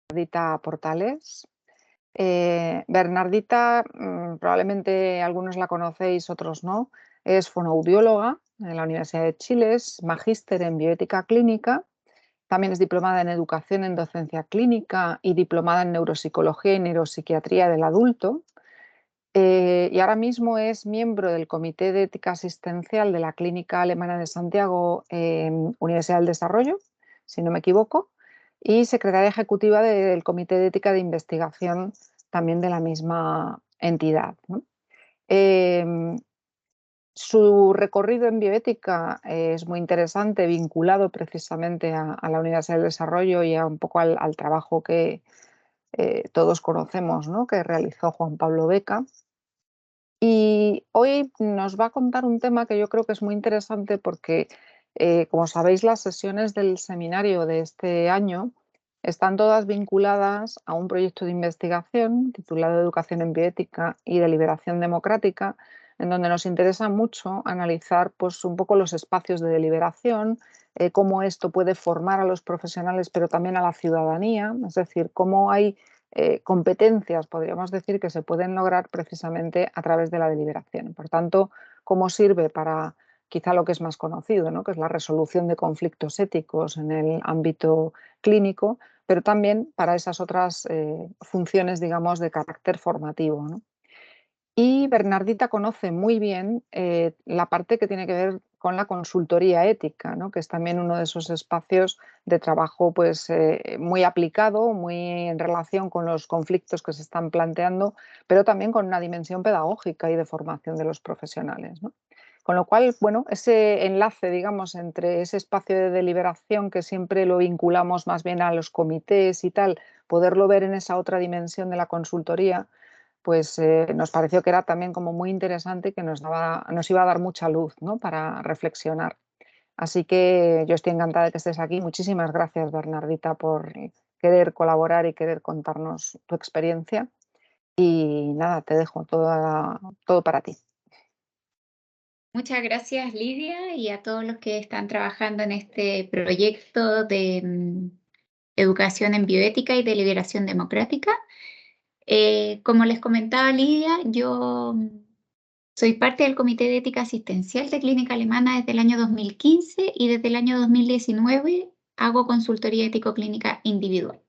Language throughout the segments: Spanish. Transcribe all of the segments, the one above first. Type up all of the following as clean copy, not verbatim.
Bernardita Portales. Bernardita, probablemente algunos la conocéis, otros no, es fonoaudióloga en la Universidad de Chile, es magíster en bioética clínica, también es diplomada en educación en docencia clínica y diplomada en neuropsicología y neuropsiquiatría del adulto. Y ahora mismo es miembro del Comité de Ética Asistencial de la Clínica Alemana de Santiago, Universidad del Desarrollo, si no me equivoco, y secretaria ejecutiva del Comité de Ética de Investigación también de la misma entidad, ¿no? Su recorrido en bioética es muy interesante, vinculado precisamente a la Universidad del Desarrollo y a un poco al trabajo que todos conocemos, ¿no?, que realizó Juan Pablo Beca. Y hoy nos va a contar un tema que yo creo que es muy interesante porque, como sabéis, las sesiones del seminario de este año están todas vinculadas a un proyecto de investigación titulado Educación en Bioética y Deliberación Democrática, en donde nos interesa mucho analizar, pues, un poco los espacios de deliberación, cómo esto puede formar a los profesionales, pero también a la ciudadanía, es decir, cómo hay competencias, podríamos decir, que se pueden lograr precisamente a través de la deliberación. Por tanto, cómo sirve para quizá lo que es más conocido, ¿no?, que es la resolución de conflictos éticos en el ámbito clínico, pero también para esas otras funciones, digamos, de carácter formativo, ¿no? Y Bernardita conoce muy bien la parte que tiene que ver con la consultoría ética, ¿no?, que es también uno de esos espacios de trabajo, pues, muy aplicado, muy en relación con los conflictos que se están planteando, pero también con una dimensión pedagógica y de formación de los profesionales, ¿no? Con lo cual, bueno, ese enlace, digamos, entre ese espacio de deliberación que siempre lo vinculamos más bien a los comités y tal, poderlo ver en esa otra dimensión de la consultoría, pues nos pareció que era también como muy interesante y que nos iba a dar mucha luz, ¿no?, para reflexionar. Así que yo estoy encantada de que estés aquí. Muchísimas gracias, Bernardita, por querer colaborar y querer contarnos tu experiencia. Y nada, te dejo todo para ti. Muchas gracias, Lidia, y a todos los que están trabajando en este proyecto de educación en bioética y deliberación democrática. Como les comentaba Lidia, yo soy parte del Comité de Ética Asistencial de Clínica Alemana desde el año 2015 y desde el año 2019 hago consultoría ético-clínica individual.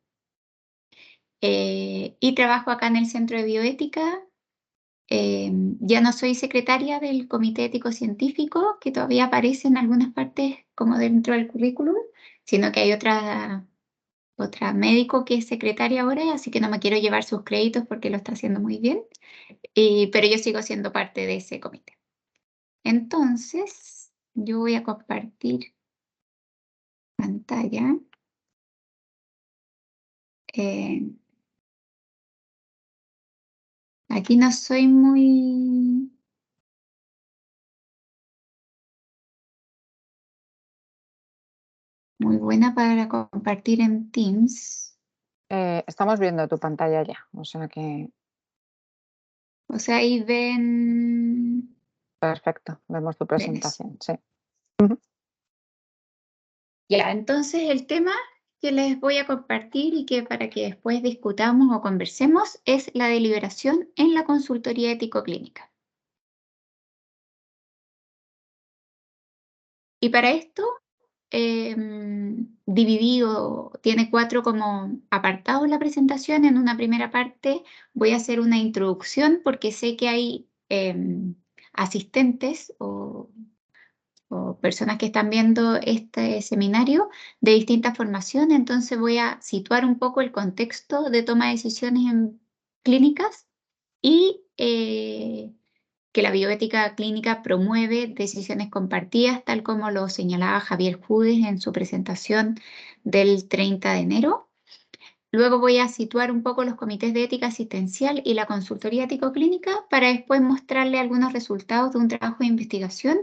Y trabajo acá en el Centro de Bioética. Ya no soy secretaria del Comité Ético Científico, que todavía aparece en algunas partes como dentro del currículum, sino que hay otra médico que es secretaria ahora, así que no me quiero llevar sus créditos porque lo está haciendo muy bien, pero yo sigo siendo parte de ese comité. Entonces, yo voy a compartir pantalla. Eh, Aquí no soy muy buena para compartir en Teams. Estamos viendo tu pantalla ya, o sea que O sea, ahí ven. perfecto, vemos tu Ven eso. presentación, sí. Ya, entonces el tema que les voy a compartir y que para que después discutamos o conversemos es la deliberación en la consultoría ético-clínica. Y para esto, dividido, tiene 4 como apartados la presentación. En una primera parte voy a hacer una introducción porque sé que hay asistentes o personas que están viendo este seminario de distintas formaciones, entonces voy a situar un poco el contexto de toma de decisiones en clínicas y que la bioética clínica promueve decisiones compartidas, tal como lo señalaba Javier Judes en su presentación del 30 de enero. Luego voy a situar un poco los comités de ética asistencial y la consultoría ético-clínica para después mostrarle algunos resultados de un trabajo de investigación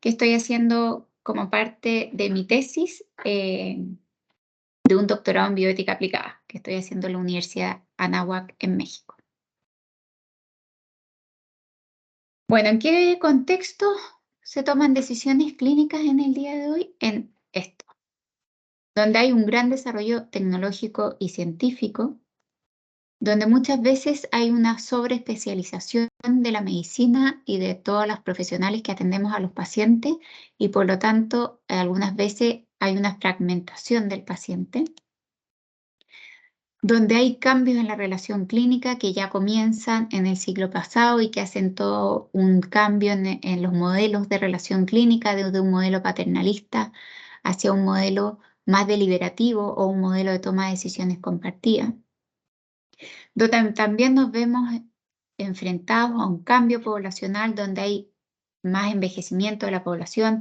que estoy haciendo como parte de mi tesis de un doctorado en bioética aplicada que estoy haciendo en la Universidad Anáhuac en México. Bueno, ¿en qué contexto se toman decisiones clínicas en el día de hoy? En esto. donde hay un gran desarrollo tecnológico y científico, donde muchas veces hay una sobreespecialización de la medicina y de todas las profesionales que atendemos a los pacientes y por lo tanto algunas veces hay una fragmentación del paciente, donde hay cambios en la relación clínica que ya comienzan en el siglo pasado y que hacen todo un cambio en los modelos de relación clínica de un modelo paternalista hacia un modelo más deliberativo o un modelo de toma de decisiones compartida. Donde también nos vemos enfrentados a un cambio poblacional donde hay más envejecimiento de la población,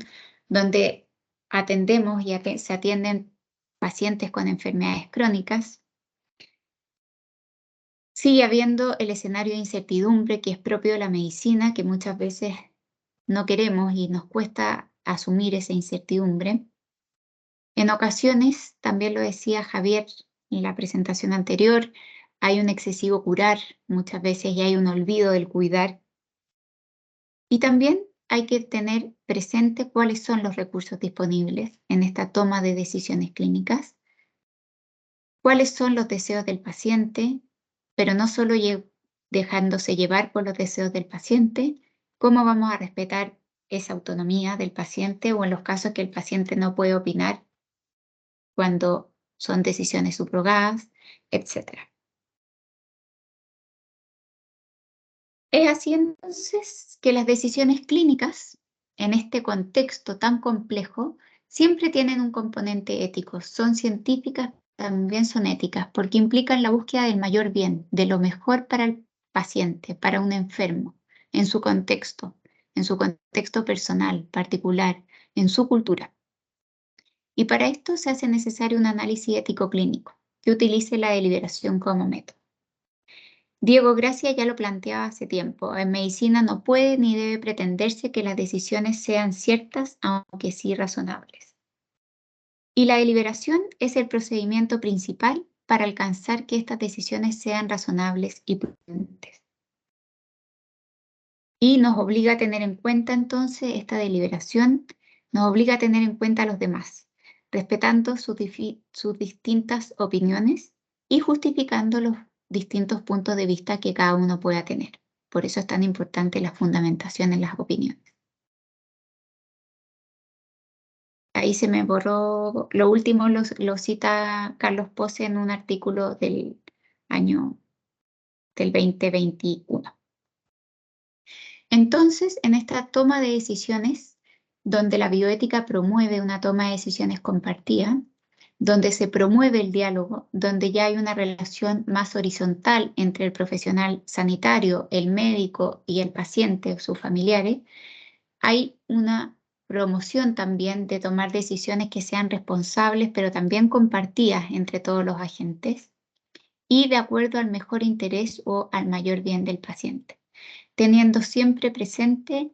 donde atendemos y se atienden pacientes con enfermedades crónicas. Sigue habiendo el escenario de incertidumbre que es propio de la medicina, que muchas veces no queremos y nos cuesta asumir esa incertidumbre. En ocasiones, también lo decía Javier en la presentación anterior, hay un excesivo curar muchas veces y hay un olvido del cuidar. Y también hay que tener presente cuáles son los recursos disponibles en esta toma de decisiones clínicas, cuáles son los deseos del paciente, pero no solo dejándose llevar por los deseos del paciente, cómo vamos a respetar esa autonomía del paciente o en los casos que el paciente no puede opinar cuando son decisiones subrogadas, etc. Es así entonces que las decisiones clínicas, en este contexto tan complejo, siempre tienen un componente ético. Son científicas, también son éticas, porque implican la búsqueda del mayor bien, de lo mejor para el paciente, para un enfermo, en su contexto personal, particular, en su cultura. Y para esto se hace necesario un análisis ético clínico que utilice la deliberación como método. Diego Gracia ya lo planteaba hace tiempo. En medicina no puede ni debe pretenderse que las decisiones sean ciertas, aunque sí razonables. Y la deliberación es el procedimiento principal para alcanzar que estas decisiones sean razonables y prudentes. Y nos obliga a tener en cuenta entonces esta deliberación, nos obliga a tener en cuenta a los demás, respetando sus distintas opiniones y justificando los distintos puntos de vista que cada uno pueda tener. Por eso es tan importante la fundamentación en las opiniones. Ahí se me borró, lo último lo cita Carlos Pose en un artículo del año del 2021. Entonces, en esta toma de decisiones, donde la bioética promueve una toma de decisiones compartida, donde se promueve el diálogo, donde ya hay una relación más horizontal entre el profesional sanitario, el médico y el paciente o sus familiares, hay una promoción también de tomar decisiones que sean responsables, pero también compartidas entre todos los agentes y de acuerdo al mejor interés o al mayor bien del paciente, teniendo siempre presente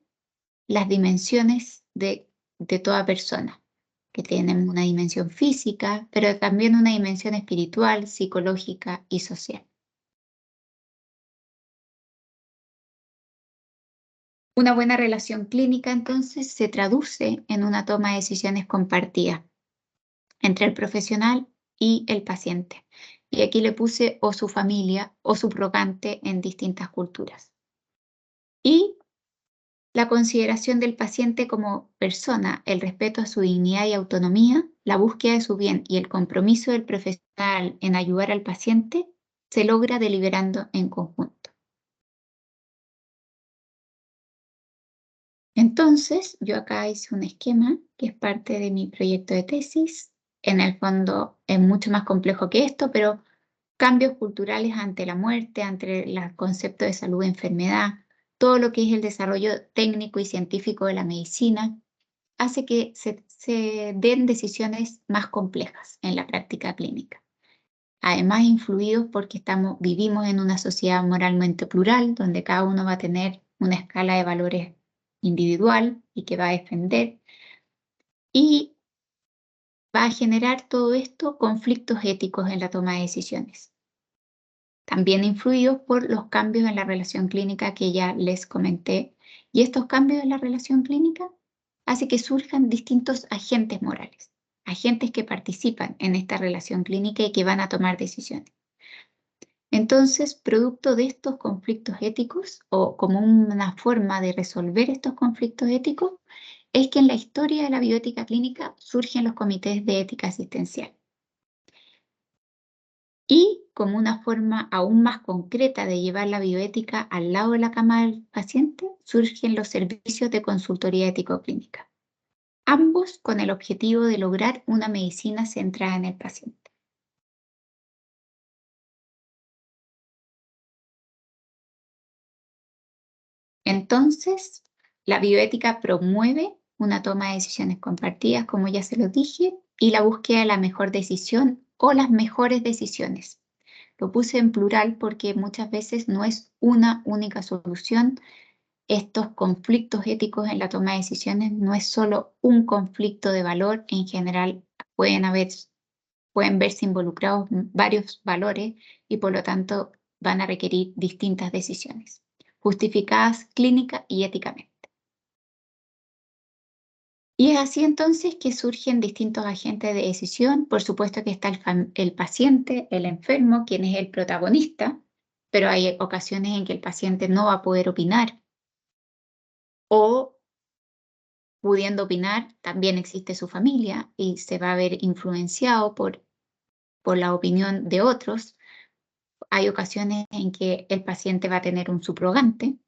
las dimensiones de toda persona, que tienen una dimensión física, pero también una dimensión espiritual, psicológica y social. Una buena relación clínica, entonces, se traduce en una toma de decisiones compartida entre el profesional y el paciente. Y aquí le puse o su familia o subrogante en distintas culturas. Y la consideración del paciente como persona, el respeto a su dignidad y autonomía, la búsqueda de su bien y el compromiso del profesional en ayudar al paciente se logra deliberando en conjunto. Entonces, yo acá hice un esquema que es parte de mi proyecto de tesis. En el fondo es mucho más complejo que esto, pero cambios culturales ante la muerte, ante el concepto de salud y enfermedad, todo lo que es el desarrollo técnico y científico de la medicina, hace que se den decisiones más complejas en la práctica clínica. Además, influidos porque vivimos en una sociedad moralmente plural, donde cada uno va a tener una escala de valores individual y que va a defender, y va a generar todo esto conflictos éticos en la toma de decisiones. También influidos por los cambios en la relación clínica que ya les comenté. Y estos cambios en la relación clínica hacen que surjan distintos agentes morales. agentes que participan en esta relación clínica y que van a tomar decisiones. Entonces, producto de estos conflictos éticos, o como una forma de resolver estos conflictos éticos, es que en la historia de la bioética clínica surgen los comités de ética asistencial. Y como una forma aún más concreta de llevar la bioética al lado de la cama del paciente, surgen los servicios de consultoría ético-clínica, ambos con el objetivo de lograr una medicina centrada en el paciente. Entonces, la bioética promueve una toma de decisiones compartidas, como ya se lo dije, y la búsqueda de la mejor decisión o las mejores decisiones. Lo puse en plural porque muchas veces no es una única solución. Estos conflictos éticos en la toma de decisiones no es solo un conflicto de valor, en general pueden verse involucrados varios valores y por lo tanto van a requerir distintas decisiones, justificadas clínica y éticamente. Y es así entonces que surgen distintos agentes de decisión. Por supuesto que está el paciente, el enfermo, quien es el protagonista, pero hay ocasiones en que el paciente no va a poder opinar o, pudiendo opinar, también existe su familia y se va a ver influenciado por la opinión de otros. Hay ocasiones en que el paciente va a tener un subrogante.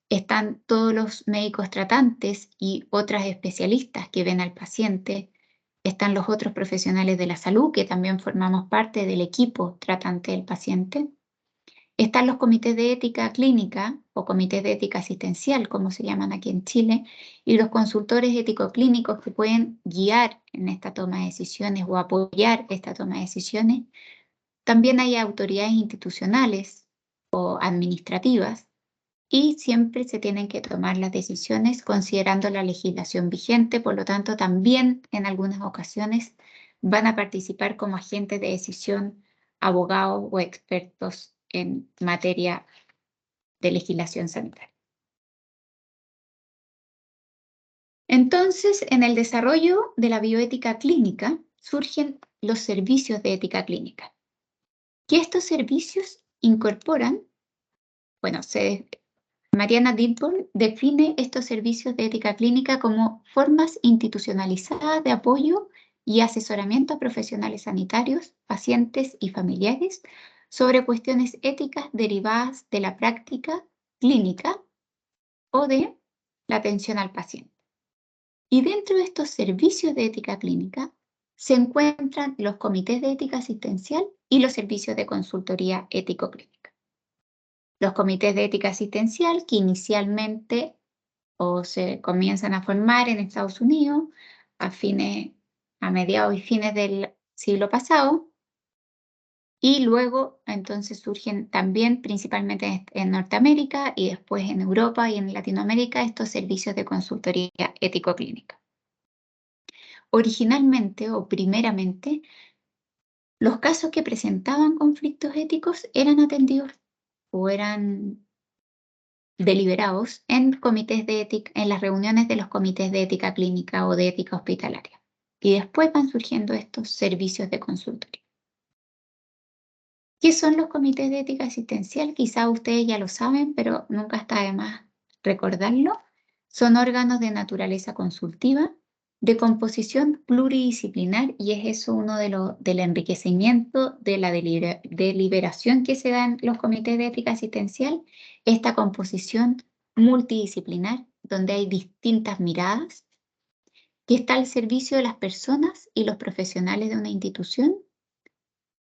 Están todos los médicos tratantes y otras especialistas que ven al paciente. Están los otros profesionales de la salud que también formamos parte del equipo tratante del paciente. Están los comités de ética clínica o comités de ética asistencial, como se llaman aquí en Chile, y los consultores ético-clínicos que pueden guiar en esta toma de decisiones o apoyar esta toma de decisiones. También hay autoridades institucionales o administrativas y siempre se tienen que tomar las decisiones considerando la legislación vigente, por lo tanto también en algunas ocasiones van a participar como agentes de decisión abogados o expertos en materia de legislación sanitaria. Entonces, en el desarrollo de la bioética clínica surgen los servicios de ética clínica. Que estos servicios incorporan, bueno, Mariana Dilborn define estos servicios de ética clínica como formas institucionalizadas de apoyo y asesoramiento a profesionales sanitarios, pacientes y familiares sobre cuestiones éticas derivadas de la práctica clínica o de la atención al paciente. Y dentro de estos servicios de ética clínica se encuentran los comités de ética asistencial y los servicios de consultoría ético-clínica. Los comités de ética asistencial que inicialmente se comienzan a formar en Estados Unidos a mediados y fines del siglo pasado, y luego entonces surgen también principalmente en Norteamérica y después en Europa y en Latinoamérica estos servicios de consultoría ético-clínica. Originalmente o primeramente, los casos que presentaban conflictos éticos eran atendidos o eran deliberados en comités de ética, en las reuniones de los comités de ética clínica o de ética hospitalaria. Y después van surgiendo estos servicios de consultoría. ¿Qué son los comités de ética asistencial? Quizá ustedes ya lo saben, pero nunca está de más recordarlo. Son órganos de naturaleza consultiva, de composición pluridisciplinar, y es eso uno del enriquecimiento de la deliberación que se da en los comités de ética asistencial, esta composición multidisciplinar, donde hay distintas miradas, que está al servicio de las personas y los profesionales de una institución,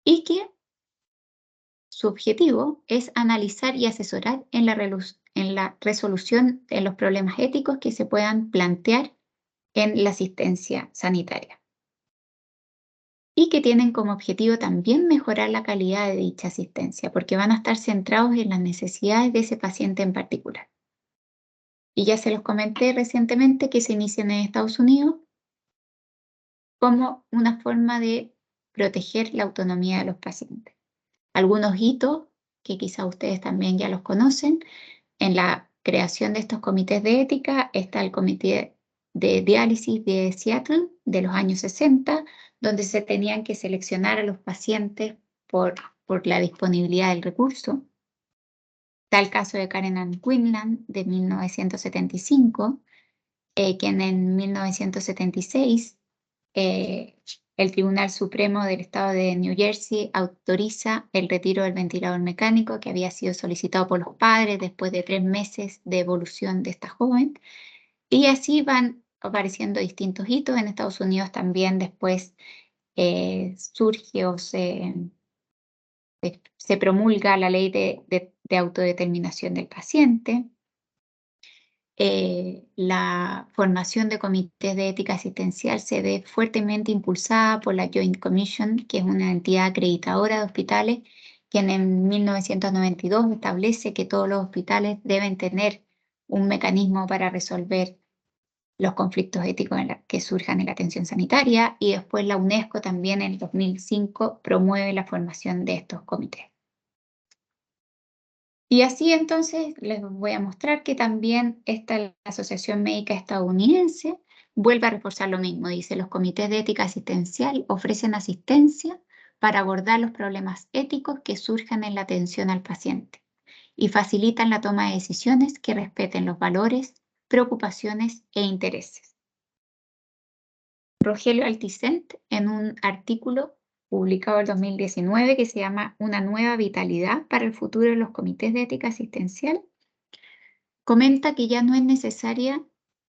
y que su objetivo es analizar y asesorar en la resolución de los problemas éticos que se puedan plantear en la asistencia sanitaria. Y que tienen como objetivo también mejorar la calidad de dicha asistencia, porque van a estar centrados en las necesidades de ese paciente en particular. Y ya se los comenté recientemente que se inician en Estados Unidos como una forma de proteger la autonomía de los pacientes. Algunos hitos que quizá ustedes también ya los conocen. En la creación de estos comités de ética está el Comité de diálisis de Seattle de los años 60, donde se tenían que seleccionar a los pacientes por la disponibilidad del recurso. Está el caso de Karen Ann Quinlan de 1975, quien en 1976 el Tribunal Supremo del Estado de New Jersey autoriza el retiro del ventilador mecánico que había sido solicitado por los padres después de 3 meses de evolución de esta joven. Y así van apareciendo distintos hitos. En Estados Unidos también después surge o se promulga la ley de autodeterminación del paciente. La formación de comités de ética asistencial se ve fuertemente impulsada por la Joint Commission, que es una entidad acreditadora de hospitales, quien en 1992 establece que todos los hospitales deben tener un mecanismo para resolver los conflictos éticos que surjan en la atención sanitaria, y después la UNESCO también en el 2005 promueve la formación de estos comités. Y así entonces les voy a mostrar que también la Asociación Médica Estadounidense vuelve a reforzar lo mismo. Dice, los comités de ética asistencial ofrecen asistencia para abordar los problemas éticos que surjan en la atención al paciente y facilitan la toma de decisiones que respeten los valores, preocupaciones e intereses. Rogelio Altisent, en un artículo publicado en 2019 que se llama Una nueva vitalidad para el futuro de los comités de ética asistencial, comenta que ya no es necesaria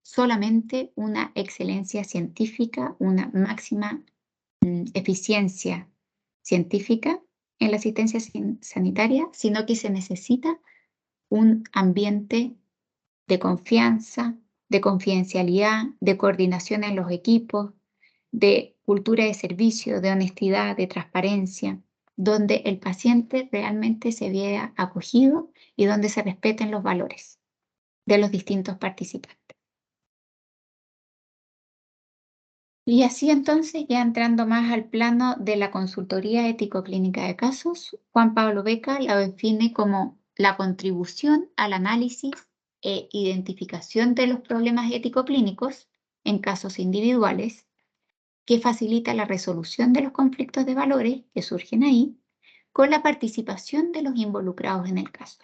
solamente una excelencia científica, una máxima eficiencia científica en la asistencia sanitaria, sino que se necesita un ambiente de confianza, de confidencialidad, de coordinación en los equipos, de cultura de servicio, de honestidad, de transparencia, donde el paciente realmente se vea acogido y donde se respeten los valores de los distintos participantes. Y así entonces, ya entrando más al plano de la consultoría ético-clínica de casos, Juan Pablo Beca la define como la contribución al análisis e identificación de los problemas ético-clínicos en casos individuales, que facilita la resolución de los conflictos de valores que surgen ahí, con la participación de los involucrados en el caso.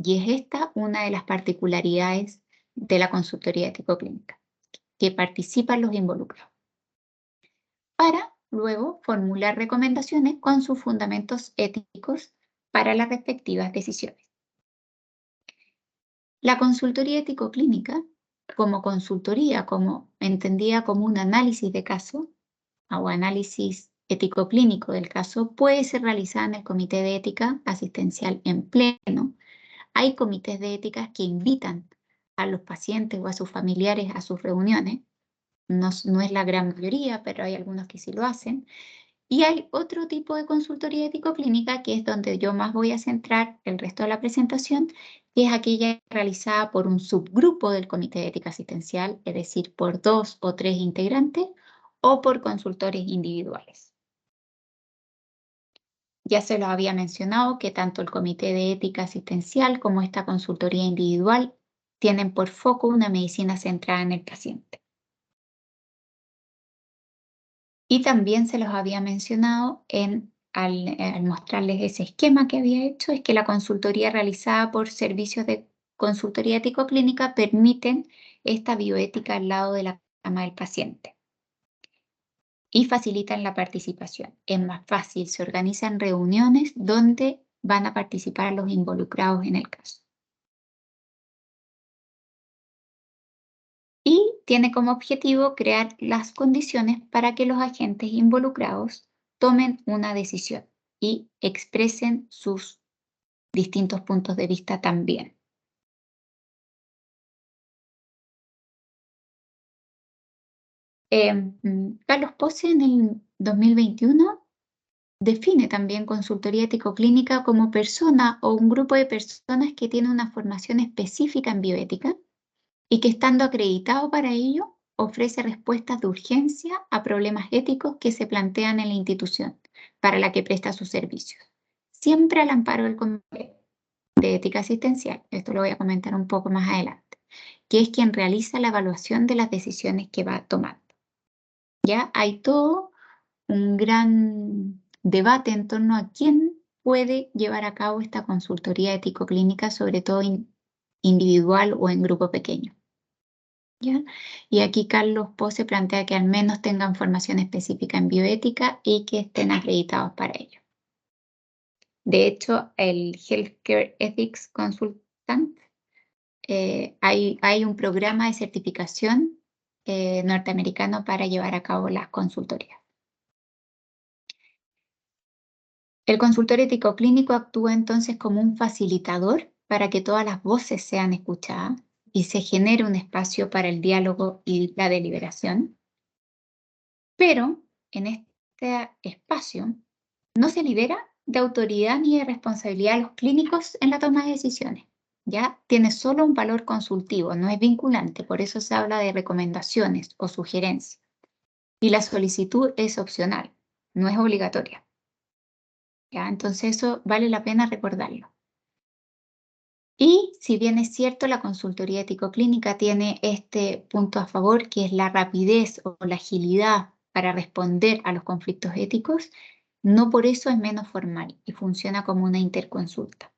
Y es esta una de las particularidades de la consultoría ético-clínica, que participan los involucrados, para luego formular recomendaciones con sus fundamentos éticos para las respectivas decisiones. La consultoría ético-clínica, como consultoría, como entendida como un análisis de caso o análisis ético-clínico del caso, puede ser realizada en el Comité de Ética Asistencial en pleno. Hay comités de ética que invitan a los pacientes o a sus familiares a sus reuniones. No es la gran mayoría, pero hay algunos que sí lo hacen. Y hay otro tipo de consultoría ético-clínica, que es donde yo más voy a centrar el resto de la presentación, que es aquella realizada por un subgrupo del Comité de Ética Asistencial, es decir, por 2 o 3 integrantes, o por consultores individuales. Ya se lo había mencionado que tanto el Comité de Ética Asistencial como esta consultoría individual tienen por foco una medicina centrada en el paciente. Y también se los había mencionado al mostrarles ese esquema que había hecho, es que la consultoría realizada por servicios de consultoría ético-clínica permiten esta bioética al lado de la cama del paciente y facilitan la participación. Es más fácil, se organizan reuniones donde van a participar los involucrados en el caso. Y tiene como objetivo crear las condiciones para que los agentes involucrados tomen una decisión y expresen sus distintos puntos de vista también. Carlos Pose en el 2021 define también consultoría ético-clínica como persona o un grupo de personas que tienen una formación específica en bioética y que, estando acreditado para ello, ofrece respuestas de urgencia a problemas éticos que se plantean en la institución para la que presta sus servicios, siempre al amparo del Comité de Ética Asistencial. Esto lo voy a comentar un poco más adelante. que es quien realiza la evaluación de las decisiones que va tomando. Ya hay todo un gran debate en torno a quién puede llevar a cabo esta consultoría ético-clínica, sobre todo individual o en grupo pequeño. ¿Ya? Y aquí Carlos Pose plantea que al menos tengan formación específica en bioética y que estén acreditados para ello. De hecho, el Healthcare Ethics Consultant, hay un programa de certificación norteamericano para llevar a cabo las consultorías. El consultor ético clínico actúa entonces como un facilitador para que todas las voces sean escuchadas y se genere un espacio para el diálogo y la deliberación. Pero en este espacio no se libera de autoridad ni de responsabilidad a los clínicos en la toma de decisiones. Ya tiene solo un valor consultivo, no es vinculante, por eso se habla de recomendaciones o sugerencias. Y la solicitud es opcional, no es obligatoria. ¿Ya? Entonces eso vale la pena recordarlo. Y si bien es cierto, la consultoría ético-clínica tiene este punto a favor, que es la rapidez o la agilidad para responder a los conflictos éticos, no por eso es menos formal y funciona como una interconsulta.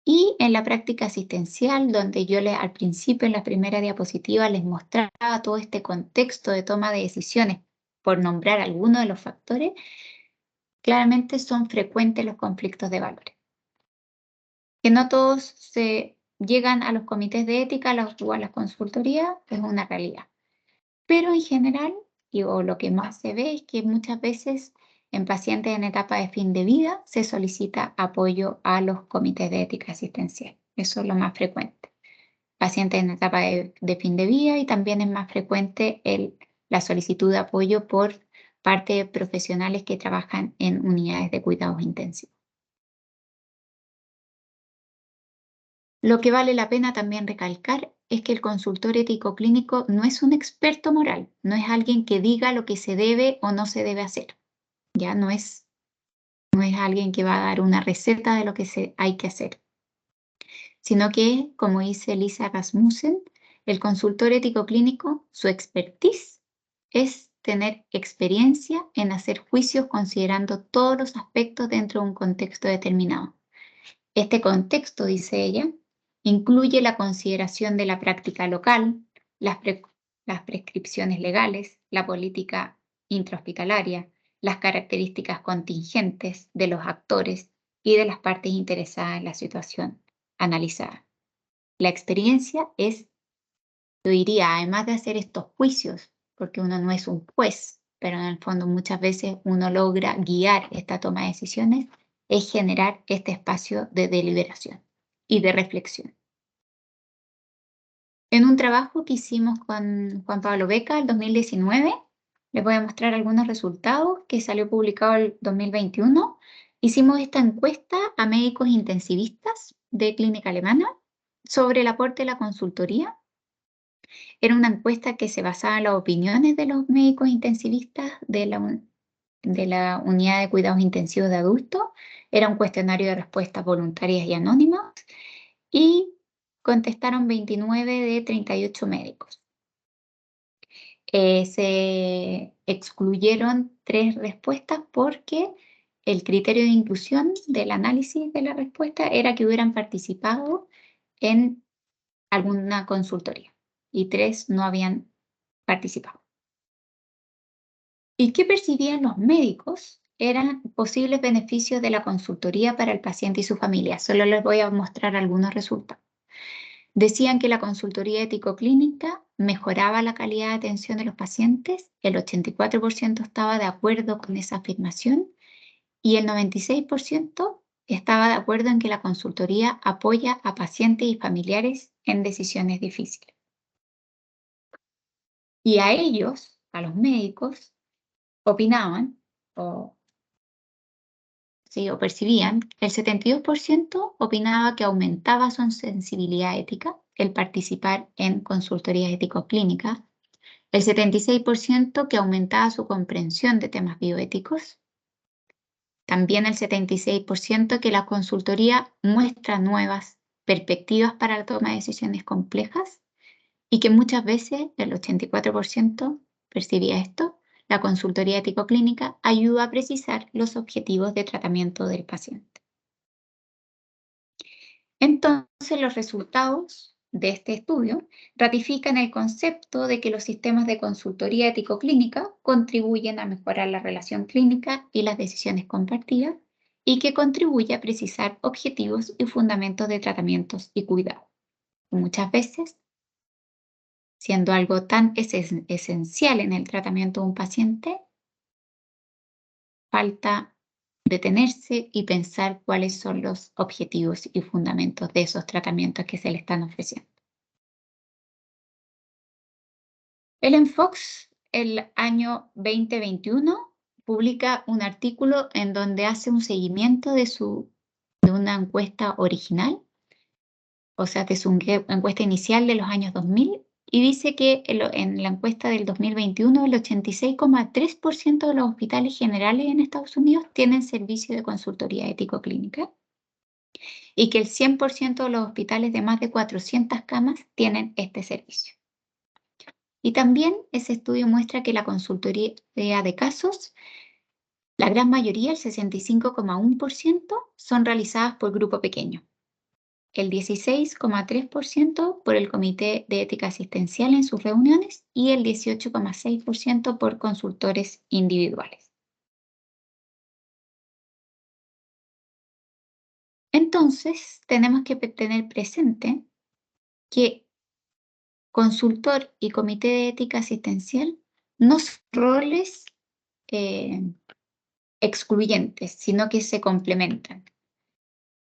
Y en la práctica asistencial, donde yo al principio, en la primera diapositiva, les mostraba todo este contexto de toma de decisiones, por nombrar algunos de los factores, claramente son frecuentes los conflictos de valores. Que no todos se llegan a los comités de ética o a las consultorías es una realidad. Pero en general, o lo que más se ve es que muchas veces en pacientes en etapa de fin de vida se solicita apoyo a los comités de ética asistencial. Eso es lo más frecuente. Pacientes en etapa de fin de vida, y también es más frecuente la solicitud de apoyo por parte de profesionales que trabajan en unidades de cuidados intensivos. Lo que vale la pena también recalcar es que el consultor ético clínico no es un experto moral, no es alguien que diga lo que se debe o no se debe hacer. Ya no es alguien que va a dar una receta de lo que hay que hacer, sino que, como dice Lisa Rasmussen, el consultor ético clínico, su expertise es tener experiencia en hacer juicios considerando todos los aspectos dentro de un contexto determinado. Este contexto, dice ella, incluye la consideración de la práctica local, las prescripciones legales, la política intrahospitalaria, las características contingentes de los actores y de las partes interesadas en la situación analizada. La experiencia es, yo diría, además de hacer estos juicios, porque uno no es un juez, pero en el fondo muchas veces uno logra guiar esta toma de decisiones, es generar este espacio de deliberación y de reflexión. En un trabajo que hicimos con Juan Pablo Beca el 2019, les voy a mostrar algunos resultados que salió publicado el 2021. Hicimos esta encuesta a médicos intensivistas de clínica alemana sobre el aporte de la consultoría. Era una encuesta que se basaba en las opiniones de los médicos intensivistas de la unidad de cuidados intensivos de adultos. Era un cuestionario de respuestas voluntarias y anónimas, y contestaron 29 de 38 médicos. Se excluyeron 3 respuestas porque el criterio de inclusión del análisis de la respuesta era que hubieran participado en alguna consultoría, y 3 no habían participado. ¿Y qué percibían los médicos? Eran posibles beneficios de la consultoría para el paciente y su familia. Solo les voy a mostrar algunos resultados. Decían que la consultoría ético-clínica mejoraba la calidad de atención de los pacientes, el 84% estaba de acuerdo con esa afirmación y el 96% estaba de acuerdo en que la consultoría apoya a pacientes y familiares en decisiones difíciles. Y a ellos, a los médicos, opinaban o percibían, el 72% opinaba que aumentaba su sensibilidad ética el participar en consultorías ético-clínicas, el 76% que aumentaba su comprensión de temas bioéticos, también el 76% que la consultoría muestra nuevas perspectivas para la toma de decisiones complejas y que muchas veces, el 84% percibía esto, la consultoría ético-clínica ayuda a precisar los objetivos de tratamiento del paciente. Entonces, los resultados de este estudio ratifican el concepto de que los sistemas de consultoría ético-clínica contribuyen a mejorar la relación clínica y las decisiones compartidas y que contribuye a precisar objetivos y fundamentos de tratamientos y cuidados. Muchas veces, siendo algo tan esencial en el tratamiento de un paciente, falta detenerse y pensar cuáles son los objetivos y fundamentos de esos tratamientos que se le están ofreciendo. Ellen Fox, el año 2021, publica un artículo en donde hace un seguimiento de una encuesta original, o sea, de su encuesta inicial de los años 2000, y dice que en la encuesta del 2021 el 86,3% de los hospitales generales en Estados Unidos tienen servicio de consultoría ético-clínica y que el 100% de los hospitales de más de 400 camas tienen este servicio. Y también ese estudio muestra que la consultoría de casos, la gran mayoría, el 65,1%, son realizadas por grupo pequeño. El 16,3% por el Comité de Ética Asistencial en sus reuniones y el 18,6% por consultores individuales. Entonces, tenemos que tener presente que consultor y comité de ética asistencial no son roles excluyentes, sino que se complementan.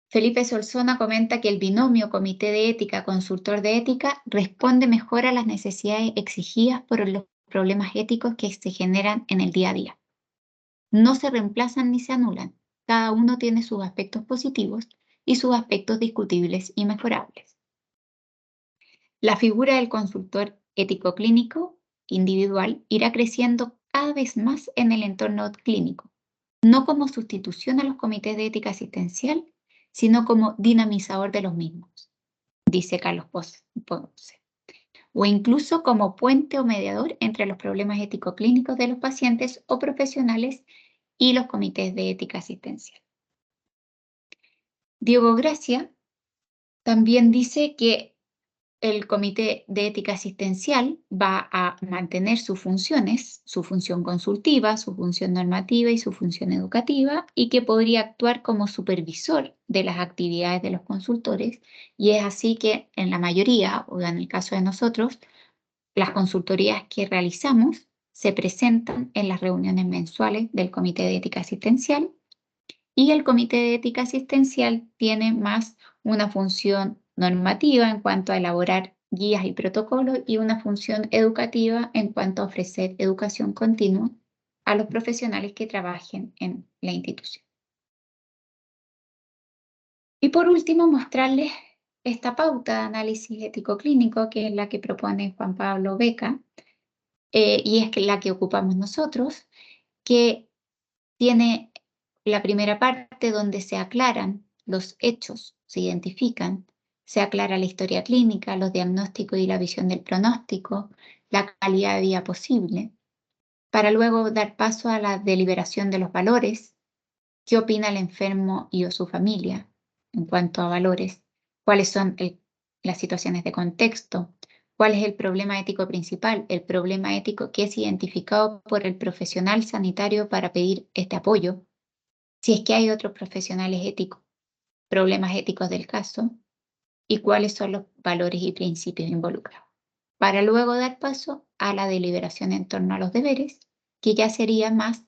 Felipe Solsona comenta que el binomio comité de ética, consultor de ética, responde mejor a las necesidades exigidas por los problemas éticos que se generan en el día a día. No se reemplazan ni se anulan. Cada uno tiene sus aspectos positivos y sus aspectos discutibles y mejorables. La figura del consultor ético clínico individual irá creciendo cada vez más en el entorno clínico, no como sustitución a los comités de ética asistencial, sino como dinamizador de los mismos, dice Carlos Ponce, o incluso como puente o mediador entre los problemas ético-clínicos de los pacientes o profesionales y los comités de ética asistencial. Diego Gracia también dice que el Comité de Ética Asistencial va a mantener sus funciones, su función consultiva, su función normativa y su función educativa, y que podría actuar como supervisor de las actividades de los consultores, y es así que en la mayoría, o en el caso de nosotros, las consultorías que realizamos se presentan en las reuniones mensuales del Comité de Ética Asistencial, y el Comité de Ética Asistencial tiene más una función normativa en cuanto a elaborar guías y protocolos y una función educativa en cuanto a ofrecer educación continua a los profesionales que trabajen en la institución. Y por último, mostrarles esta pauta de análisis ético-clínico, que es la que propone Juan Pablo Beca, y es la que ocupamos nosotros, que tiene la primera parte donde se aclaran los hechos, se identifican, se aclara la historia clínica, los diagnósticos y la visión del pronóstico, la calidad de vida posible, para luego dar paso a la deliberación de los valores, qué opina el enfermo y o su familia en cuanto a valores, cuáles son las situaciones de contexto, cuál es el problema ético principal, el problema ético que es identificado por el profesional sanitario para pedir este apoyo, si es que hay otros profesionales éticos, problemas éticos del caso, y cuáles son los valores y principios involucrados, para luego dar paso a la deliberación en torno a los deberes, que ya sería más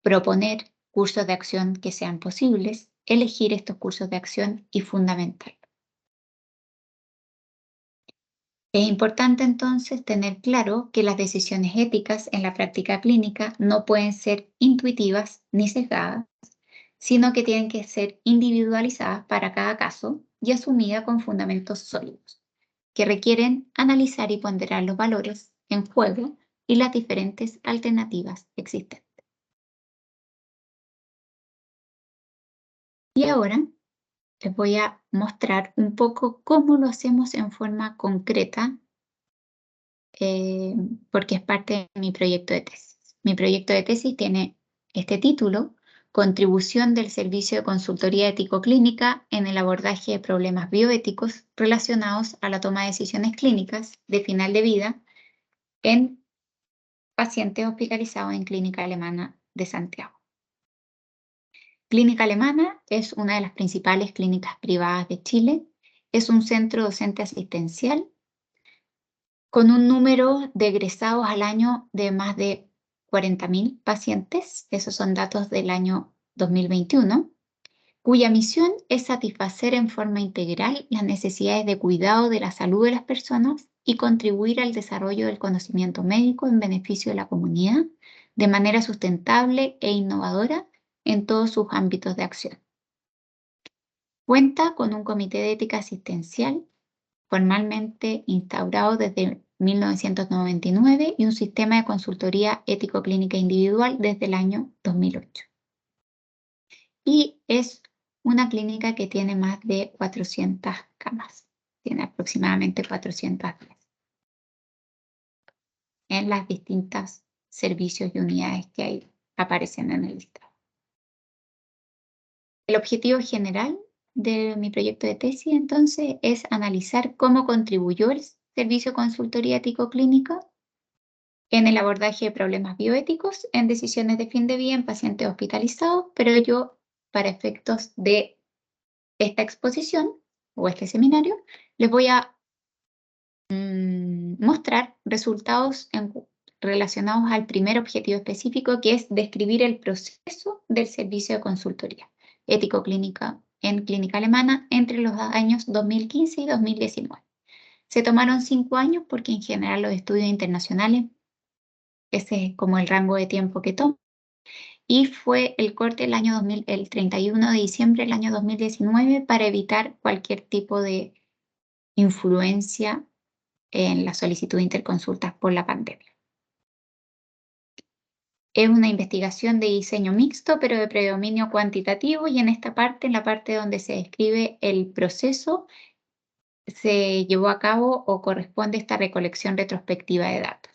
proponer cursos de acción que sean posibles, elegir estos cursos de acción y fundamental. Es importante entonces tener claro que las decisiones éticas en la práctica clínica no pueden ser intuitivas ni sesgadas, sino que tienen que ser individualizadas para cada caso y asumidas con fundamentos sólidos, que requieren analizar y ponderar los valores en juego y las diferentes alternativas existentes. Y ahora les voy a mostrar un poco cómo lo hacemos en forma concreta, porque es parte de mi proyecto de tesis. Mi proyecto de tesis tiene este título: Contribución del Servicio de Consultoría Ético-Clínica en el abordaje de problemas bioéticos relacionados a la toma de decisiones clínicas de final de vida en pacientes hospitalizados en Clínica Alemana de Santiago. Clínica Alemana es una de las principales clínicas privadas de Chile. Es un centro docente asistencial con un número de egresados al año de más de 40.000 pacientes. Esos son datos del año 2021, cuya misión es satisfacer en forma integral las necesidades de cuidado de la salud de las personas y contribuir al desarrollo del conocimiento médico en beneficio de la comunidad de manera sustentable e innovadora en todos sus ámbitos de acción. Cuenta con un comité de ética asistencial formalmente instaurado desde 1999 y un sistema de consultoría ético-clínica individual desde el año 2008. Y es una clínica que tiene más de 400 camas, tiene aproximadamente 410 en las distintas servicios y unidades que ahí aparecen en el listado. El objetivo general de mi proyecto de tesis, entonces, es analizar cómo contribuyó el servicio de consultoría ético-clínica en el abordaje de problemas bioéticos en decisiones de fin de vida en pacientes hospitalizados, pero yo, para efectos de esta exposición o este seminario, les voy a mostrar resultados relacionados al primer objetivo específico, que es describir el proceso del servicio de consultoría ético-clínica en Clínica Alemana entre los años 2015 y 2019. Se tomaron 5 años porque en general los estudios internacionales, ese es como el rango de tiempo que toman, y fue el corte el 31 de diciembre del año 2019 para evitar cualquier tipo de influencia en la solicitud de interconsultas por la pandemia. Es una investigación de diseño mixto, pero de predominio cuantitativo, y en esta parte, en la parte donde se describe el proceso, se llevó a cabo o corresponde esta recolección retrospectiva de datos.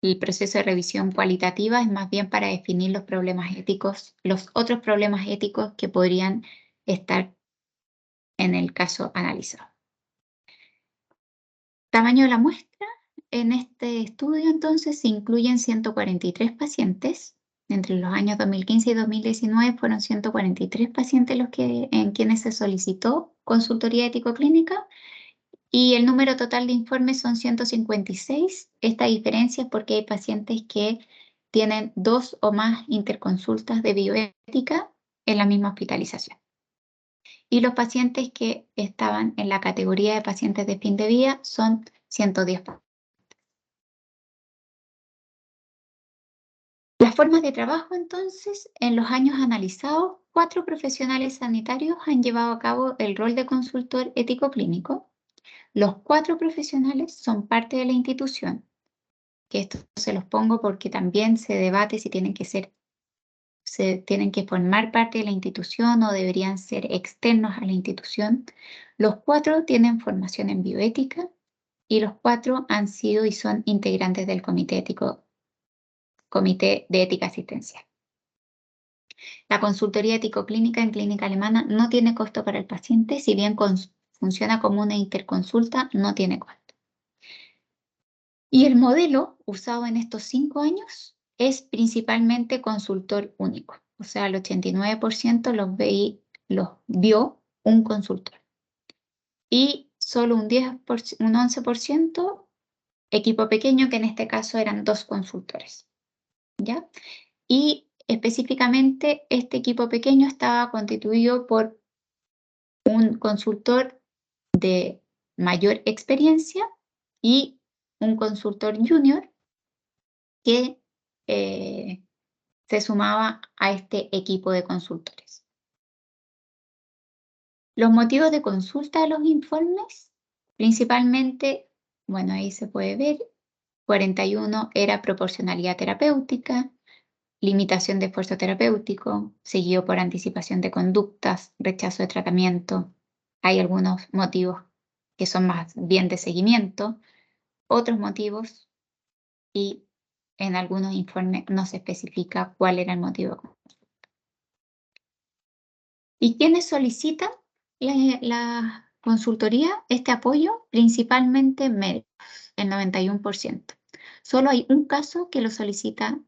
El proceso de revisión cualitativa es más bien para definir los problemas éticos, los otros problemas éticos que podrían estar en el caso analizado. Tamaño de la muestra. En este estudio, entonces, se incluyen 143 pacientes. Entre los años 2015 y 2019 fueron 143 pacientes en quienes se solicitó consultoría ético-clínica, y el número total de informes son 156. Esta diferencia es porque hay pacientes que tienen 2 o más interconsultas de bioética en la misma hospitalización. Y los pacientes que estaban en la categoría de pacientes de fin de vida son 110. Las formas de trabajo, entonces, en los años analizados, 4 profesionales sanitarios han llevado a cabo el rol de consultor ético-clínico. Los 4 profesionales son parte de la institución, que esto se los pongo porque también se debate si tienen que formar parte de la institución o deberían ser externos a la institución. Los 4 tienen formación en bioética y los 4 han sido y son integrantes del Comité de Ética Asistencial. La consultoría ético-clínica en Clínica Alemana no tiene costo para el paciente, si bien funciona como una interconsulta, no tiene costo. Y el modelo usado en estos 5 años es principalmente consultor único, o sea, el 89% los vio un consultor. Y solo un 11% equipo pequeño, que en este caso eran 2 consultores, ¿ya? Y específicamente este equipo pequeño estaba constituido por un consultor de mayor experiencia y un consultor junior que se sumaba a este equipo de consultores. Los motivos de consulta de los informes, principalmente, bueno, ahí se puede ver, 41 era proporcionalidad terapéutica, limitación de esfuerzo terapéutico, seguido por anticipación de conductas, rechazo de tratamiento. Hay algunos motivos que son más bien de seguimiento, otros motivos, y en algunos informes no se especifica cuál era el motivo. ¿Y quiénes solicitan la consultoría, este apoyo? Principalmente médicos, el 91%. Solo hay un caso que lo solicita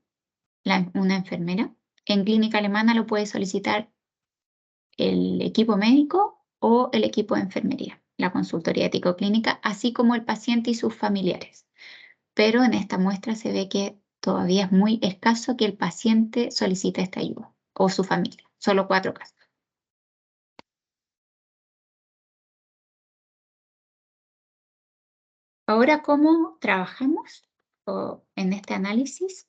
una enfermera. En clínica alemana lo puede solicitar el equipo médico o el equipo de enfermería, la consultoría ético-clínica, así como el paciente y sus familiares. Pero en esta muestra se ve que todavía es muy escaso que el paciente solicite esta ayuda o su familia. Solo 4 casos. Ahora, ¿cómo trabajamos en este análisis?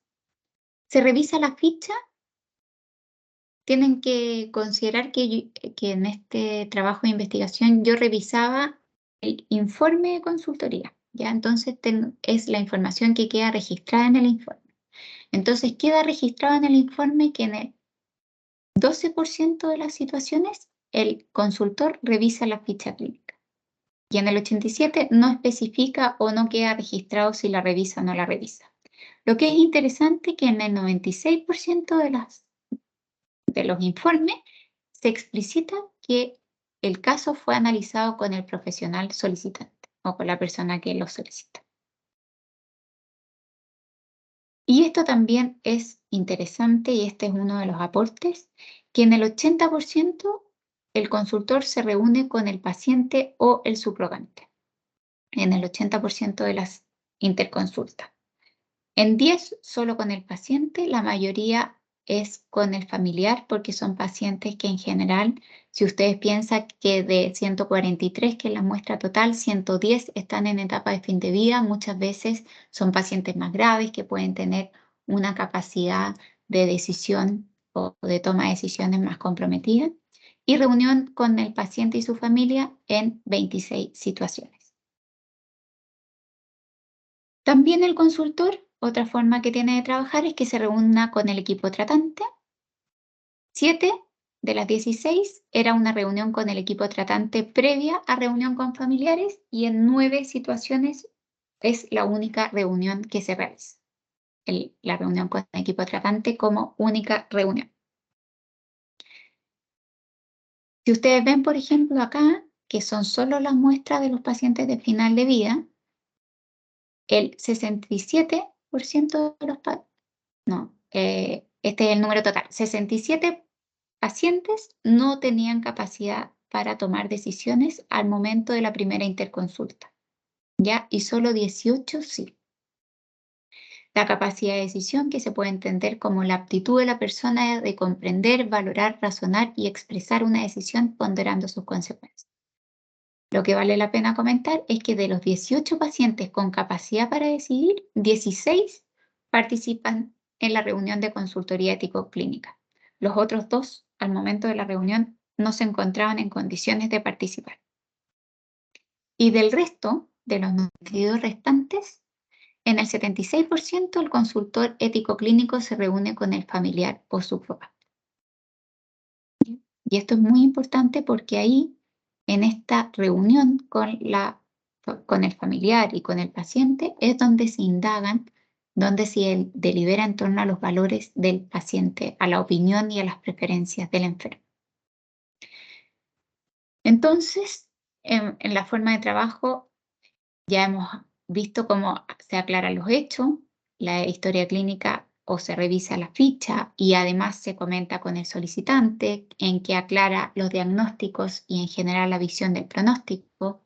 Se revisa la ficha. Tienen que considerar que en este trabajo de investigación yo revisaba el informe de consultoría, ¿ya? Entonces es la información que queda registrada en el informe. Entonces queda registrado en el informe que en el 12% de las situaciones el consultor revisa la ficha clínica. Y en el 87% no especifica o no queda registrado si la revisa o no la revisa. Lo que es interesante es que en el 96% de los informes se explicita que el caso fue analizado con el profesional solicitante o con la persona que lo solicita. Y esto también es interesante, y este es uno de los aportes, que en el 80% el consultor se reúne con el paciente o el subrogante, en el 80% de las interconsultas. En 10, solo con el paciente, la mayoría es con el familiar, porque son pacientes que en general, si ustedes piensan que de 143, que es la muestra total, 110 están en etapa de fin de vida, muchas veces son pacientes más graves que pueden tener una capacidad de decisión o de toma de decisiones más comprometida, y reunión con el paciente y su familia en 26 situaciones. También el consultor, otra forma que tiene de trabajar es que se reúna con el equipo tratante. 7 de las 16 era una reunión con el equipo tratante previa a reunión con familiares, y en 9 situaciones es la única reunión que se realiza. La reunión con el equipo tratante como única reunión. Si ustedes ven, por ejemplo, acá, que son solo las muestras de los pacientes de final de vida, el 67% de los pacientes, este es el número total. 67 pacientes no tenían capacidad para tomar decisiones al momento de la primera interconsulta, ¿ya? Y solo 18 sí. La capacidad de decisión, que se puede entender como la aptitud de la persona de comprender, valorar, razonar y expresar una decisión ponderando sus consecuencias. Lo que vale la pena comentar es que de los 18 pacientes con capacidad para decidir, 16 participan en la reunión de consultoría ético-clínica. Los otros 2, al momento de la reunión, no se encontraban en condiciones de participar. Y del resto, de los 92 restantes, en el 76% el consultor ético-clínico se reúne con el familiar o subrogante. Y esto es muy importante porque ahí, en esta reunión con el familiar y con el paciente, es donde se indagan, donde se delibera en torno a los valores del paciente, a la opinión y a las preferencias del enfermo. Entonces, en la forma de trabajo ya hemos visto cómo se aclaran los hechos, la historia clínica, o se revisa la ficha y además se comenta con el solicitante, en que aclara los diagnósticos y en general la visión del pronóstico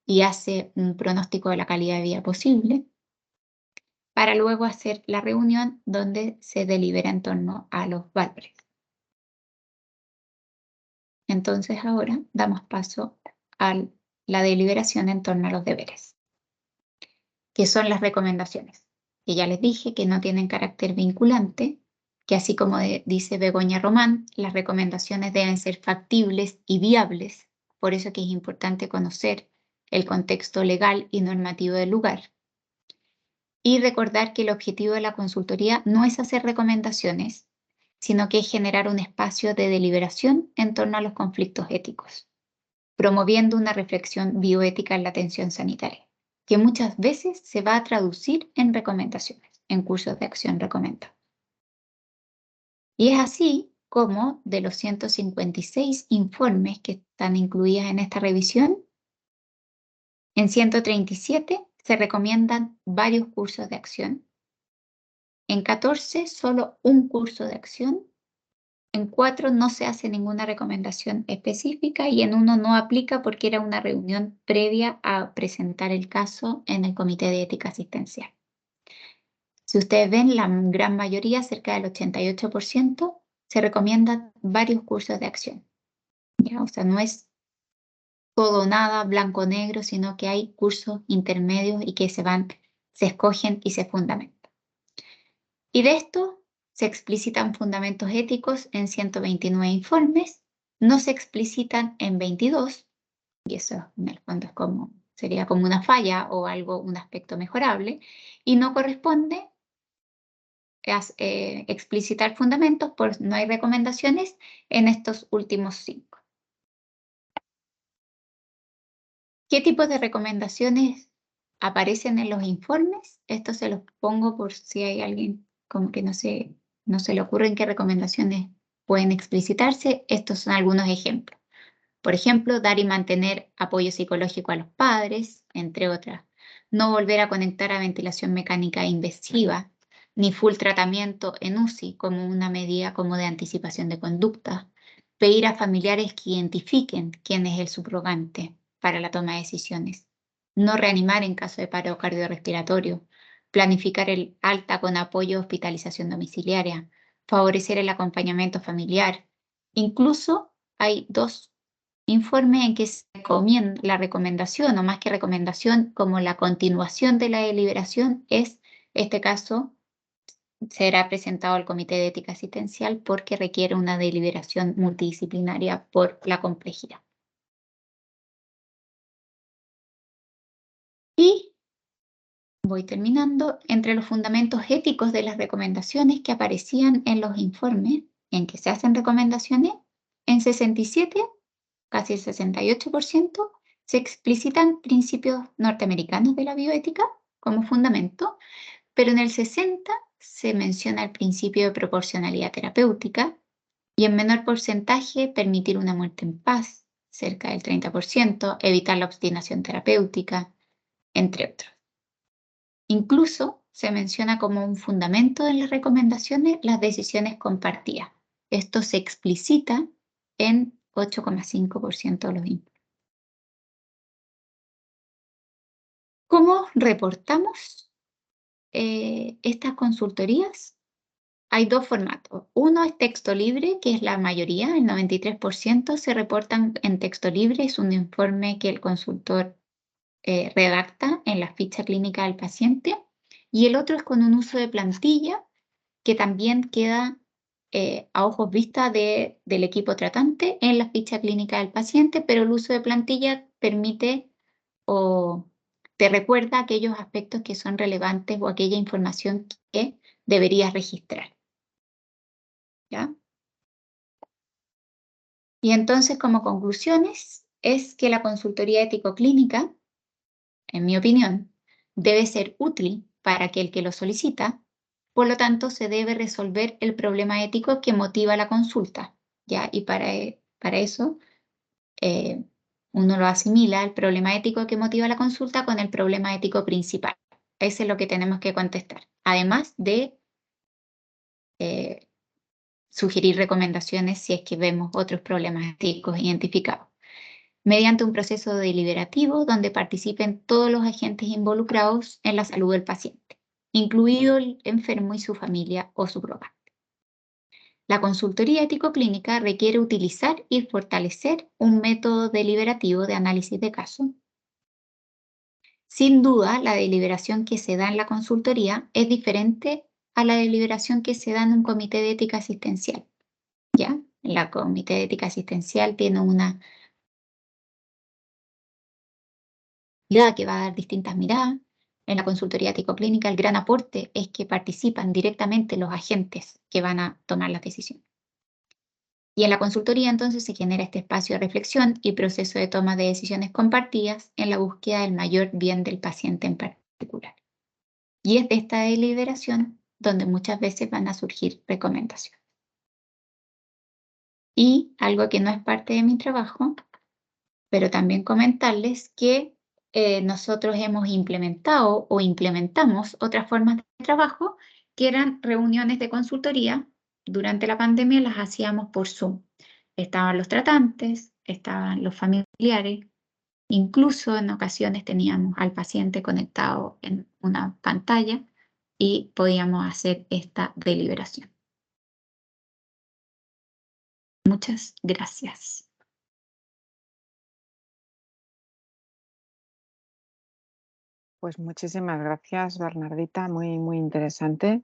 y hace un pronóstico de la calidad de vida posible, para luego hacer la reunión donde se delibera en torno a los valores. Entonces ahora damos paso a la deliberación en torno a los deberes, que son las recomendaciones, que ya les dije que no tienen carácter vinculante, que así como dice Begoña Román, las recomendaciones deben ser factibles y viables, por eso que es importante conocer el contexto legal y normativo del lugar. Y recordar que el objetivo de la consultoría no es hacer recomendaciones, sino que es generar un espacio de deliberación en torno a los conflictos éticos, promoviendo una reflexión bioética en la atención sanitaria, que muchas veces se va a traducir en recomendaciones, en cursos de acción recomendados. Y es así como de los 156 informes que están incluidos en esta revisión, en 137 se recomiendan varios cursos de acción, en 14 solo un curso de acción, en 4 no se hace ninguna recomendación específica y en 1 no aplica porque era una reunión previa a presentar el caso en el Comité de Ética Asistencial. Si ustedes ven, la gran mayoría, cerca del 88%, se recomiendan varios cursos de acción. ¿Ya? O sea, no es todo o nada, blanco o negro, sino que hay cursos intermedios y que se escogen y se fundamentan. Y de esto se explicitan fundamentos éticos en 129 informes, no se explicitan en 22, y eso en el fondo sería como una falla o un aspecto mejorable, y no corresponde explicitar fundamentos, pues no hay recomendaciones en estos últimos 5. ¿Qué tipos de recomendaciones aparecen en los informes? Esto se los pongo por si hay alguien como que no se le ocurren qué recomendaciones pueden explicitarse. Estos son algunos ejemplos. Por ejemplo, dar y mantener apoyo psicológico a los padres, entre otras. No volver a conectar a ventilación mecánica invasiva, ni full tratamiento en UCI como una medida como de anticipación de conducta. Pedir a familiares que identifiquen quién es el subrogante para la toma de decisiones. No reanimar en caso de paro cardiorrespiratorio. Planificar el alta con apoyo hospitalización domiciliaria. Favorecer el acompañamiento familiar. Incluso hay 2 informes en que se recomienda la recomendación, o más que recomendación, como la continuación de la deliberación, es este caso será presentado al Comité de Ética Asistencial porque requiere una deliberación multidisciplinaria por la complejidad. Y voy terminando. Entre los fundamentos éticos de las recomendaciones que aparecían en los informes en que se hacen recomendaciones, en 67, casi el 68%, se explicitan principios norteamericanos de la bioética como fundamento, pero en el 60 se menciona el principio de proporcionalidad terapéutica y en menor porcentaje permitir una muerte en paz, cerca del 30%, evitar la obstinación terapéutica, entre otros. Incluso se menciona como un fundamento en las recomendaciones las decisiones compartidas. Esto se explicita en 8,5% de los informes. ¿Cómo reportamos estas consultorías? Hay 2 formatos. Uno es texto libre, que es la mayoría, el 93% se reportan en texto libre. Es un informe que el consultor redacta en la ficha clínica del paciente. Y el otro es con un uso de plantilla, que también queda a ojos vista del equipo tratante en la ficha clínica del paciente, pero el uso de plantilla permite o te recuerda aquellos aspectos que son relevantes o aquella información que deberías registrar. ¿Ya? Y entonces, como conclusiones, es que la consultoría ético-clínica, en mi opinión, debe ser útil para aquel que lo solicita, por lo tanto, se debe resolver el problema ético que motiva la consulta, ¿ya? Y para eso uno lo asimila, el problema ético que motiva la consulta, con el problema ético principal. Ese es lo que tenemos que contestar, además de sugerir recomendaciones si es que vemos otros problemas éticos identificados, mediante un proceso deliberativo donde participen todos los agentes involucrados en la salud del paciente, incluido el enfermo y su familia o subrogante. La consultoría ético-clínica requiere utilizar y fortalecer un método deliberativo de análisis de caso. Sin duda, la deliberación que se da en la consultoría es diferente a la deliberación que se da en un comité de ética asistencial. ¿Ya? La comité de ética asistencial tiene una mirada que va a dar distintas miradas, En la consultoría ético-clínica el gran aporte es que participan directamente los agentes que van a tomar las decisiones. Y en la consultoría entonces se genera este espacio de reflexión y proceso de toma de decisiones compartidas en la búsqueda del mayor bien del paciente en particular. Y es de esta deliberación donde muchas veces van a surgir recomendaciones. Y algo que no es parte de mi trabajo, pero también comentarles que nosotros hemos implementado o implementamos otras formas de trabajo que eran reuniones de consultoría. Durante la pandemia las hacíamos por Zoom. Estaban los tratantes, estaban los familiares, incluso en ocasiones teníamos al paciente conectado en una pantalla y podíamos hacer esta deliberación. Muchas gracias. Pues muchísimas gracias, Bernardita, muy, muy interesante.